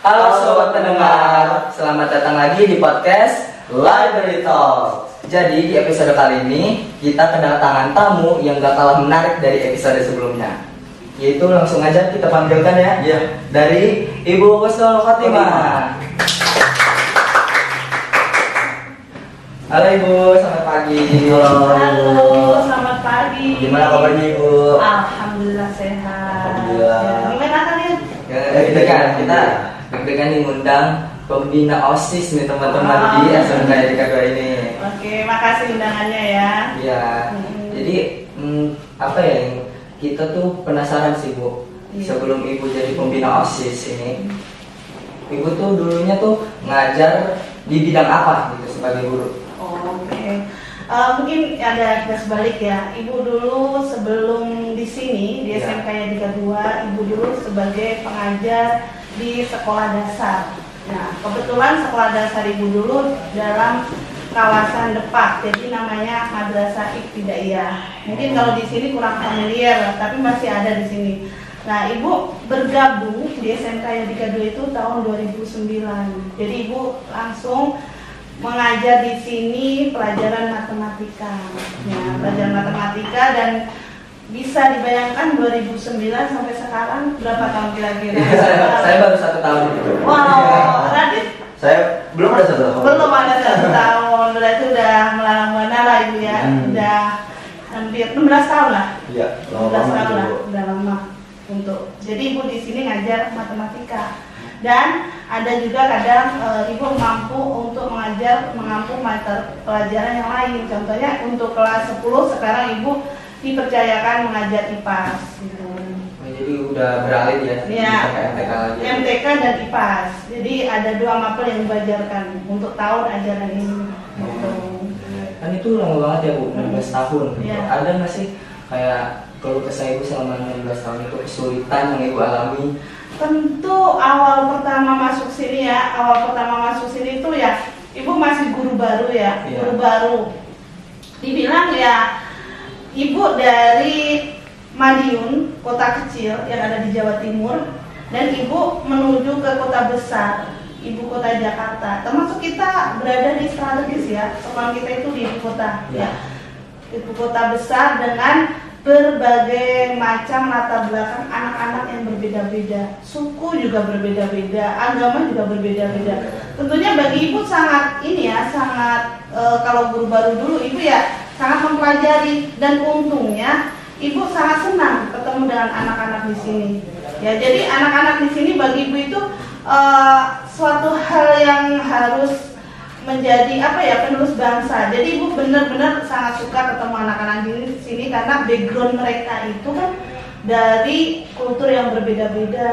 Halo sobat pendengar, selamat datang lagi di podcast Library Talk. Jadi di episode kali ini kita kedatangan tamu yang gak kalah menarik dari episode sebelumnya. Yaitu langsung aja kita panggilkan ya. Iya. Dari Ibu Husnul Khotimah. Halo Ibu, selamat pagi. Halo, selamat pagi. Gimana kabarnya Ibu? Alhamdulillah sehat. Alhamdulillah. Ya, menyenangkan ya? Kita deg-degan nih ngundang pembina OSIS nih teman-teman di SMK Yadika 2 ini. Oke, makasih undangannya ya. Iya. Jadi apa ya, yang kita tuh penasaran sih Bu. Iya. Sebelum Ibu jadi pembina OSIS ini, Ibu tuh dulunya tuh ngajar di bidang apa gitu sebagai guru? Oke. Mungkin ada kilas balik ya. Ibu dulu sebelum di sini di Ya. SMK Yadika 2, Ibu dulu sebagai pengajar di sekolah dasar. Nah, kebetulan sekolah dasar Ibu dulu dalam kawasan Depak, jadi namanya Madrasah Ibtidaiyah. Mungkin kalau di sini kurang familiar, tapi masih ada di sini. Nah, Ibu bergabung di SMK Yadika 2 itu tahun 2009. Jadi Ibu langsung mengajar di sini pelajaran matematika. Ya, pelajaran matematika, dan bisa dibayangkan 2009 sampai sekarang berapa tahun kira-kira? Saya baru 1 tahun gitu. Wow, Radit Saya belum ada 1 tahun. belum ada 1 tahun, berarti udah melanglang buana lah Ibu ya. Udah hampir 16 tahun lah. Iya, 16 tahun lah, udah lama untuk. Jadi Ibu di sini ngajar matematika. Dan ada juga kadang Ibu mampu untuk mengampu mata pelajaran yang lain. Contohnya untuk kelas 10 sekarang Ibu dipercayakan mengajar IPAS gitu. Jadi udah beralih ya, Iya. ke MTK lagi. MTK dan IPAS. Jadi ada 2 mapel yang dibajarkan untuk tahun ajaran ini. Gitu. Kan itu lama banget ya Bu, 16 tahun. Iya. Ada nggak sih kayak kalau kesah Ibu selama 16 tahun itu kesulitan yang Ibu alami? Tentu awal pertama masuk sini itu ya Ibu masih guru baru ya, Iya. guru baru. Dibilang ya Ibu dari Madiun, kota kecil yang ada di Jawa Timur, dan Ibu menuju ke kota besar, ibu kota Jakarta. Termasuk kita berada di strategis ya, sekolah kita itu di ibu kota Iya. ya. Ibu kota besar dengan berbagai macam latar belakang anak-anak yang berbeda-beda, suku juga berbeda-beda, agama juga berbeda-beda. Tentunya bagi Ibu sangat kalau guru baru dulu Ibu ya sangat mempelajari, dan untungnya Ibu sangat senang ketemu dengan anak-anak di sini. Ya, jadi anak-anak di sini bagi Ibu itu suatu hal yang harus menjadi penerus bangsa. Jadi Ibu benar-benar sangat suka ketemu anak-anak di sini karena background mereka itu kan dari kultur yang berbeda-beda,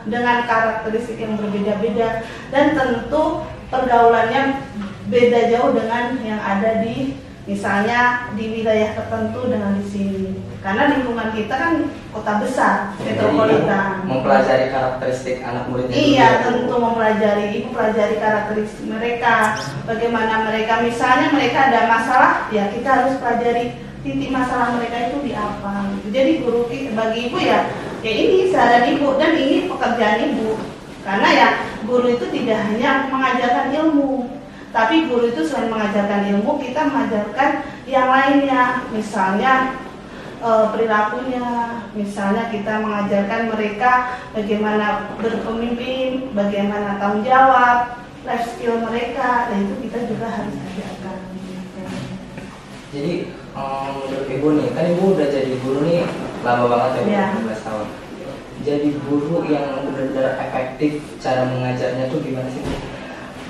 dengan karakteristik yang berbeda-beda, dan tentu pergaulannya beda jauh dengan yang ada di misalnya di wilayah tertentu dengan di sini. Karena lingkungan kita kan kota besar, metropolitan. Mempelajari karakteristik anak muridnya. Iya, dulu. tentu mempelajari. Ibu pelajari karakteristik mereka, bagaimana mereka, misalnya mereka ada masalah, ya kita harus pelajari titik masalah mereka itu di apa. Jadi guru bagi Ibu ya ini seharian Ibu, dan ini pekerjaan Ibu. Karena ya guru itu tidak hanya mengajarkan ilmu, tapi guru itu selain mengajarkan ilmu, kita mengajarkan yang lainnya, misalnya perilakunya, misalnya kita mengajarkan mereka bagaimana berpemimpin, bagaimana tanggung jawab, life skill mereka, dan itu kita juga harus ajarkan. Jadi menurut Ibu nih, kan Ibu udah jadi guru nih lama banget ya, Iya. 15 tahun. Jadi guru yang benar-benar efektif cara mengajarnya tuh gimana sih?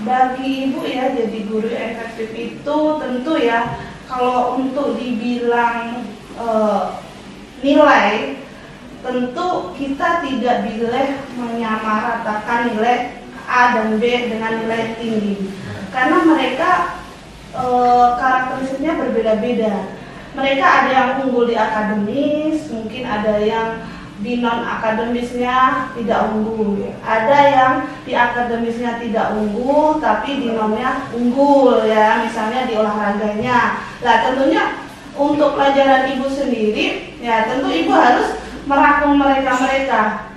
Bagi Ibu ya, jadi guru yang efektif itu tentu ya, kalau untuk dibilang nilai, tentu kita tidak boleh menyamaratakan nilai A dan B dengan nilai tinggi, karena mereka karakteristiknya berbeda-beda. Mereka ada yang unggul di akademis, mungkin ada yang di non akademisnya tidak unggul, ada yang di akademisnya tidak unggul tapi di nonnya unggul ya, misalnya di olahraganya. Nah, tentunya untuk pelajaran Ibu sendiri ya tentu Ibu harus merangkum mereka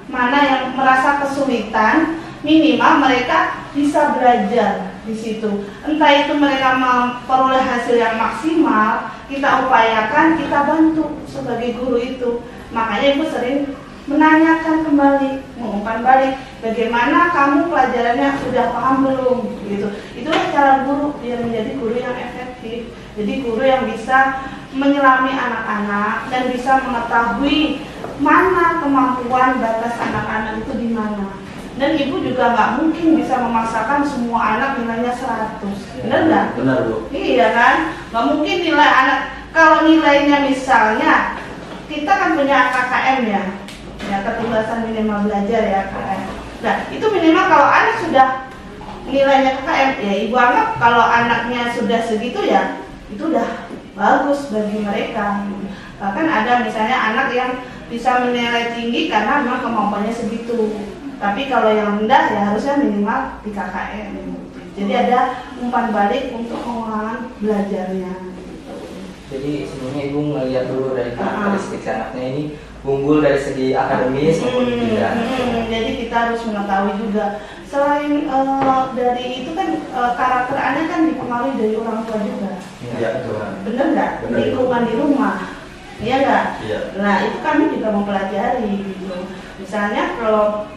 mana yang merasa kesulitan, minimal mereka bisa belajar di situ. Entah itu mereka memperoleh hasil yang maksimal, kita upayakan, kita bantu sebagai guru itu. Makanya ibu sering menanyakan kembali, mengumpan balik, bagaimana kamu pelajarannya sudah paham belum, gitu. Itulah cara guru biar menjadi guru yang efektif. Jadi guru yang bisa menyelami anak-anak dan bisa mengetahui mana kemampuan batas anak-anak itu di mana. Dan ibu juga nggak mungkin bisa memaksakan semua anak nilainya 100, benar nggak? Benar, Bu. Iya kan, nggak mungkin nilai anak, kalau nilainya misalnya, kita kan punya KKM ya keterbatasan minimal belajar ya KKM. Nah itu minimal kalau anak sudah nilainya KKM, ya ibu anggap kalau anaknya sudah segitu ya, itu udah bagus bagi mereka. Bahkan ada misalnya anak yang bisa menilai tinggi karena memang kemampuannya segitu. Tapi kalau yang rendah ya harusnya minimal di KKM. Jadi ada umpan balik untuk pengulangan belajarnya. Jadi sebelumnya ibu melihat dulu dari karakteristik anaknya ini unggul dari segi akademis maupun tidak. Jadi kita harus mengetahui juga. Selain dari itu kan karakter anak kan dipengaruhi dari orang tua juga. Iya, betul. Bener nggak? Bener. Lingkungan di rumah, iya nggak? Iya. Nah itu kami juga mempelajari gitu. Misalnya kalau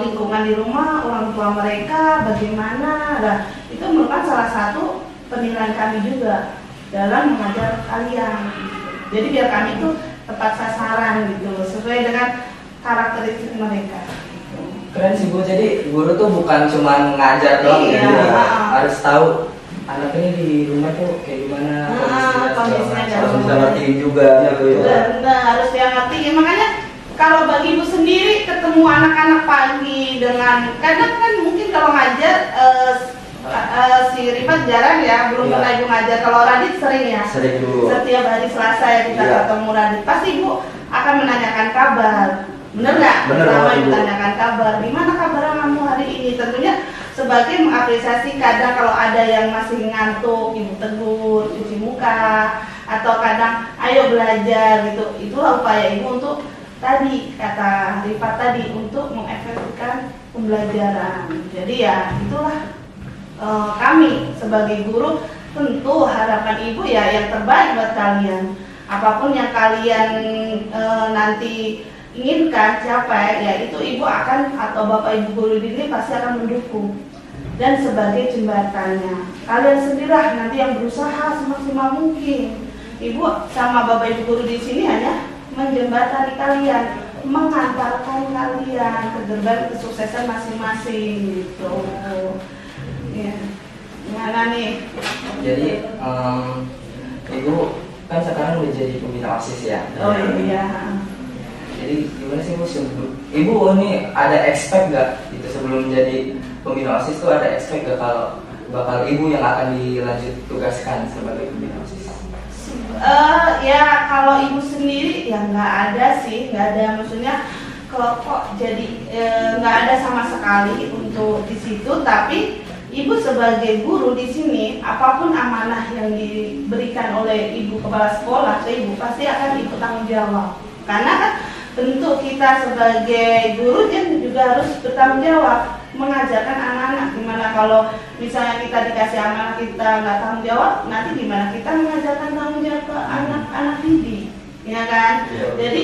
lingkungan di rumah orang tua mereka bagaimana, nah itu merupakan salah satu penilaian kami juga dalam mengajar kalian. Jadi biar kami itu tepat sasaran gitu, sesuai dengan karakteristik mereka. Keren sih Bu, jadi guru tuh bukan cuma ngajar doang Iya. ya, harus tahu anak ini di rumah tuh kayak gimana kondisinya segala macam. Harus bisa ngertiin juga gitu ya. Benar, harus dia ngerti. Ya, makanya kalau bagi ibu sendiri ketemu anak-anak pagi dengan, kadang kan mungkin kalau ngajar si Rifat jarang ya, belum Iya. pernah ibu ngajar. Kalau Radit sering ya. Sering dulu. Setiap hari Selasa ya kita Iya. ketemu Radit. Pasti ibu akan menanyakan kabar. Bener nggak? Bener Pertama banget, ibu Ibu. tanyakan kabar. Gimana kabar kamu hari ini? Tentunya sebagai mengapresiasi kadang kalau ada yang masih ngantuk, ibu tegur, cuci muka, atau kadang ayo belajar gitu. Itulah upaya ibu untuk tadi kata Rifat tadi untuk mengefektifkan pembelajaran. Jadi ya itulah kami sebagai guru tentu harapan ibu ya yang terbaik buat kalian. Apapun yang kalian nanti inginkan capai, ya itu ibu akan atau bapak ibu guru ini pasti akan mendukung dan sebagai jembatannya. Kalian sendirilah nanti yang berusaha semaksimal mungkin. Ibu sama bapak ibu guru di sini hanya menjembatani kalian, mengantarkan kalian ke gerbang kesuksesan masing-masing gitu. Ya. Gimana nih? Jadi ibu kan sekarang udah jadi pembina OSIS ya. Oh iya. Jadi gimana sih Bu? Ibu ini ada expect gak itu sebelum jadi pembina OSIS tuh ada expect gak kalau bakal ibu yang akan dilanjut tugaskan sebagai pembina OSIS? Ya kalau ibu sendiri ya nggak ada sih, nggak ada, maksudnya kalau kok jadi nggak ada sama sekali untuk di situ. Tapi ibu sebagai guru di sini, apapun amanah yang diberikan oleh ibu kepala sekolah ke ibu pasti akan ibu tanggung jawab. Karena kan tentu kita sebagai guru kan juga harus bertanggung jawab mengajarkan anak-anak. Gimana kalau misalnya kita dikasih amanah kita nggak tanggung jawab, nanti gimana kita mengajarkan tanggung jawab ke anak-anak didik, ya kan? Iya. Jadi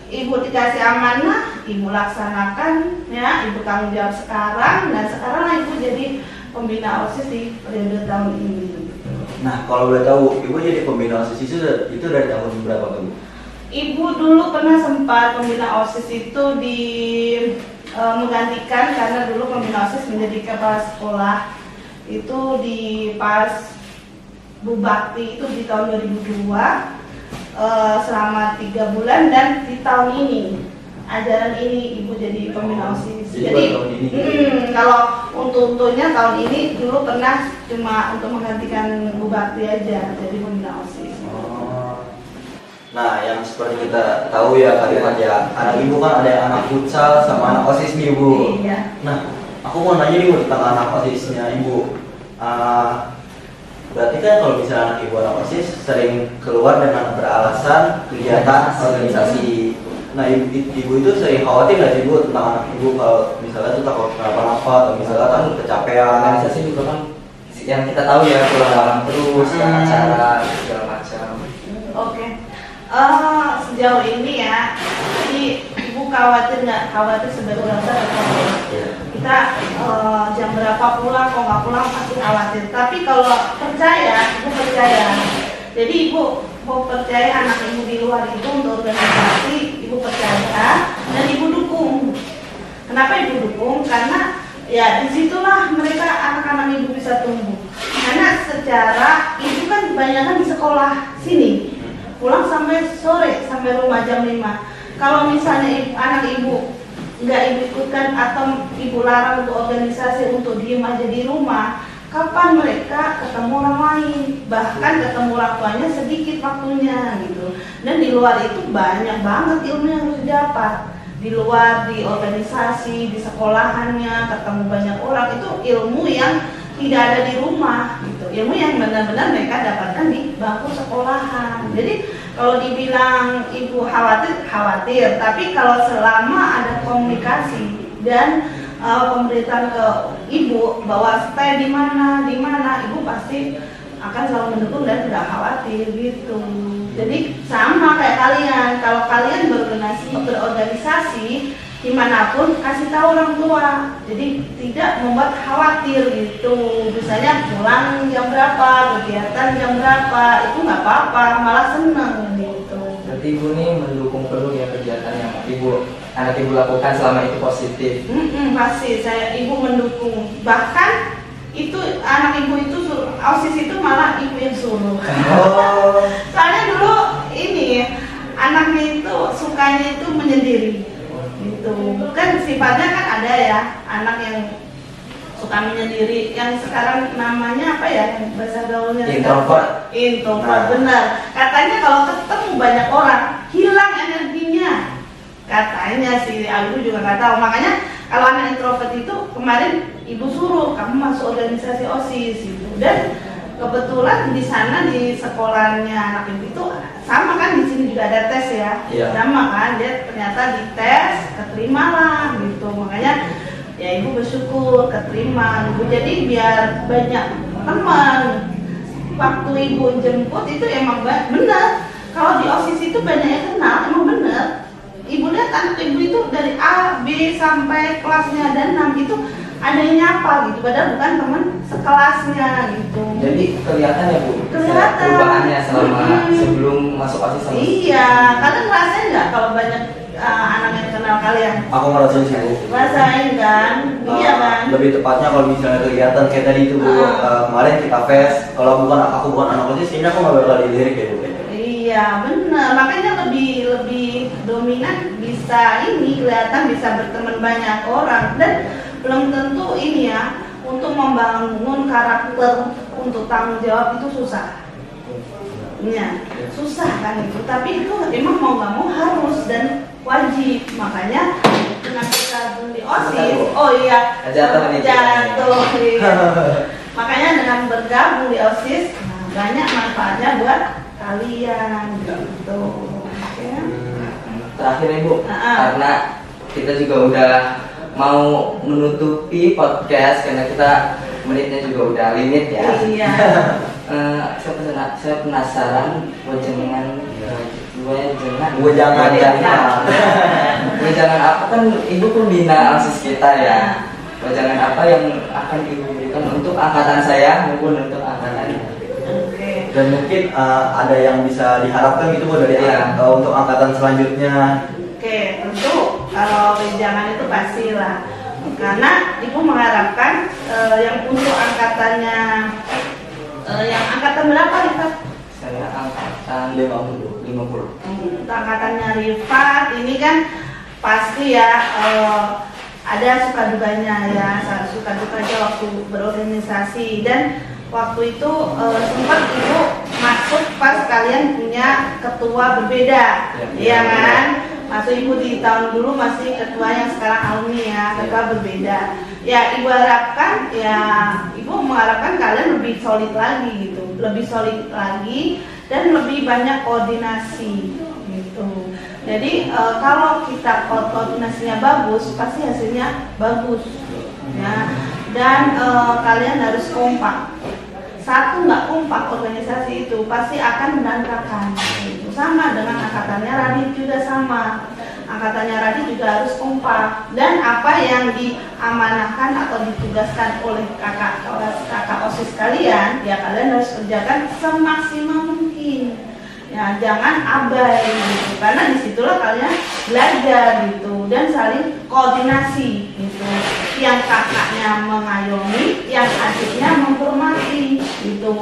ibu dikasih amanah, ibu laksanakan, ya ibu tanggung jawab sekarang, dan sekarang ibu jadi pembina OSIS di periode tahun ini. Nah, kalau boleh tahu, ibu jadi pembina OSIS itu dari tahun berapa tuh, Bu? Ibu dulu pernah sempat pembina OSIS itu menggantikan karena dulu pembina OSIS menjadi kepala sekolah itu di pas Bu Bakti itu di tahun 2002 selama 3 bulan, dan di tahun ini ajaran ini ibu jadi pembina OSIS. Jadi tahun ini. Kalau untuknya tahun ini dulu pernah cuma untuk menggantikan Bu Bakti aja jadi pembina OSIS. Nah, yang seperti kita tahu ya Kak Rifat ya, anak ibu kan ada yang anak futsal sama anak OSIS nih, Bu. Iya. Nah, aku mau nanya nih, Bu, tentang anak OSISnya ibu. Berarti kan kalau misalnya anak ibu anak OSIS sering keluar dengan beralasan kegiatan organisasi. Nah ibu itu sering khawatir nggak sih Bu tentang anak ibu kalau misalnya tuh takut kenapa-napa atau misalnya takut kecapean? Organisasi juga kan yang kita tahu ya pulang malam terus, acara segala macam. Oke. Sejauh ini ya, jadi ibu khawatir nggak? Khawatir sebagai orang tua khawatir. Kita jam berapa pulang, kok nggak pulang pasti khawatir. Tapi kalau percaya, ibu percaya. Jadi ibu mau percaya anak ibu di luar itu untuk organisasi, ibu percaya dan ibu dukung. Kenapa ibu dukung? Karena ya disitulah mereka anak-anak ibu bisa tumbuh. Karena secara ibu kan kebanyakan di sekolah sini, pulang sampai sore, sampai rumah jam 5. Kalau misalnya anak ibu nggak ibu ikutkan atau ibu larang untuk organisasi, untuk diem aja di rumah, kapan mereka ketemu orang lain? Bahkan ketemu orang tuanya sedikit waktunya gitu. Dan di luar itu banyak banget ilmu yang harus didapat. Di luar, di organisasi, di sekolahannya, ketemu banyak orang, itu ilmu yang tidak ada di rumah gitu. Ilmu yang benar-benar mereka dapatkan di bangku sekolahan. Jadi kalau dibilang ibu khawatir, tapi kalau selama ada komunikasi dan pemberitaan ke ibu bahwa stay di mana, ibu pasti akan selalu mendukung dan tidak khawatir gitu. Jadi sama kayak kalian, kalau kalian berorganisasi dimanapun kasih tahu orang tua, jadi tidak membuat khawatir gitu. Misalnya pulang jam berapa, kegiatan jam berapa, itu nggak apa-apa, malah seneng gitu. Berarti ibu nih mendukung penuh ya kegiatan yang anak ibu lakukan selama itu positif. Pasti ibu mendukung. Bahkan itu anak ibu itu OSIS itu malah ibu yang suruh. Soalnya dulu ini anaknya itu sukanya itu menyendiri gitu. Kan sifatnya kan ada ya anak yang suka menyendiri, yang sekarang namanya apa ya, bahasa gaulnya Introvert. Benar. Katanya kalau ketemu banyak orang hilang energinya. Katanya sih, aku juga nggak tahu. Makanya kalau anak introvert itu kemarin ibu suruh kamu masuk organisasi OSIS gitu. Dan kebetulan di sana di sekolahnya anak ibu itu sama kan, di sini juga ada tes ya. Iya. Sama kan, dia ternyata dites keterima lah gitu. Makanya ya ibu bersyukur keterima. Ibu jadi biar banyak teman. Waktu ibu jemput itu emang benar. Kalau di OSIS itu banyak yang kenal, emang benar. Ibu lihat anak ibu itu dari A, B sampai kelasnya ada 6 itu ada yang nyapa gitu, padahal bukan teman sekelasnya gitu. Jadi kelihatan ya Bu, Kelihatan. perubahannya selama sebelum masuk OSIS sama Iya, kalian ngerasain nggak kalau banyak anak yang kenal kalian? Aku ngerasain sih Bu. Rasain kan? Iya kan? Lebih tepatnya kalau misalnya kegiatan kayak tadi itu Bu, kemarin kita fest, kalau aku bukan anak OSIS, ini aku nggak bakal dilirik ya Bu. Iya benar, makanya lebih dominan bisa ini kelihatan bisa berteman banyak orang, dan belum tentu ini ya untuk membangun karakter untuk tanggung jawab itu susah. Ya, susah kan itu, tapi itu emang mau nggak mau harus dan wajib. Makanya dengan kita di OSIS, oh iya jatuh. Iya. Makanya dengan bergabung di OSIS banyak manfaatnya buat kalian gitu. Ya. Terakhir Ibu, karena kita juga udah mau menutupi podcast karena kita menitnya juga udah limit ya. Iya. Saya penasaran wajangan apa kan Ibu pembina OSIS kita ya. Wajangan apa yang akan Ibu berikan untuk angkatan saya maupun untuk angkatan? Dan mungkin ada yang bisa diharapkan gitu Bu dari untuk angkatan selanjutnya. Oke, tentu kalau wejangan itu pastilah, karena ibu mengharapkan yang untuk angkatannya yang angkatan berapa Rifat? Saya angkatan 50. Untuk angkatannya Rifat ini kan pasti ya ada suka dukanya ya, suka dukanya waktu berorganisasi. Dan waktu itu sempat ibu masuk pas kalian punya ketua berbeda, ya kan? Masuk ibu di tahun dulu masih ketua yang sekarang alumni ya, ketua berbeda. Ya ibu harapkan, ya ibu mengharapkan kalian lebih solid lagi gitu, lebih solid lagi dan lebih banyak koordinasi gitu. Jadi kalau kita koordinasinya bagus, pasti hasilnya bagus. Ya. Dan kalian harus kompak. Satu nggak kompak organisasi itu pasti akan berantakan. Itu sama dengan angkatannya Radit juga sama. Angkatannya Radit juga harus kompak. Dan apa yang diamanahkan atau ditugaskan oleh kakak OSIS kalian, ya kalian harus kerjakan semaksimal mungkin. Ya, jangan abai gitu, karena disitulah kalian belajar gitu dan saling koordinasi gitu. Yang kakaknya mengayomi, yang adiknya menghormati gitu.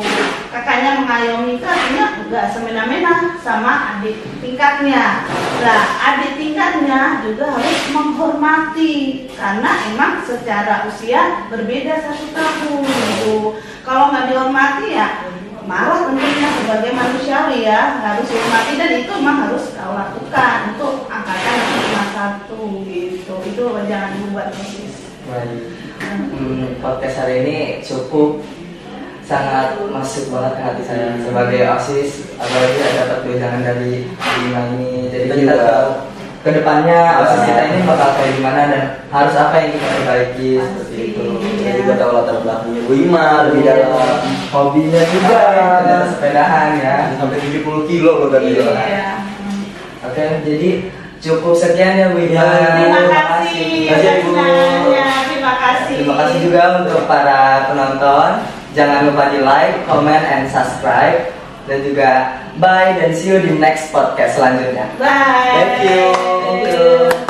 Kakaknya mengayomi itu artinya enggak semena-mena sama adik tingkatnya. Nah, adik tingkatnya juga harus menghormati karena emang secara usia berbeda 1 tahun gitu. Kalau nggak dihormati ya marah tentunya, sebagai manusiawi ya harus dihormati, dan itu memang harus kau lakukan untuk angkatan 51 gitu. Itu jangan dibuat persis. Baik. Podcast hari ini cukup sangat masuk banget ke hati saya sebagai OSIS, apalagi ada dapat tunjangan dari Bima ini. Jadi kita tahu kedepannya OSIS kita ini bakal kayak gimana dan harus apa yang kita perbaiki seperti itu. Jadi gue tahu latar belakangnya Bu Ima lebih dalam, Hobinya juga ada sepedahan ya. sampai 70 kilo loh tadi. Iya. Oke, jadi cukup sekian ya Bu Ima. Terima kasih. Terima kasih, Bu. Terima kasih. Terima kasih juga untuk para penonton. Jangan lupa di like, comment, and subscribe. Dan juga bye dan see you di next podcast selanjutnya. Bye. Thank you. Thank you.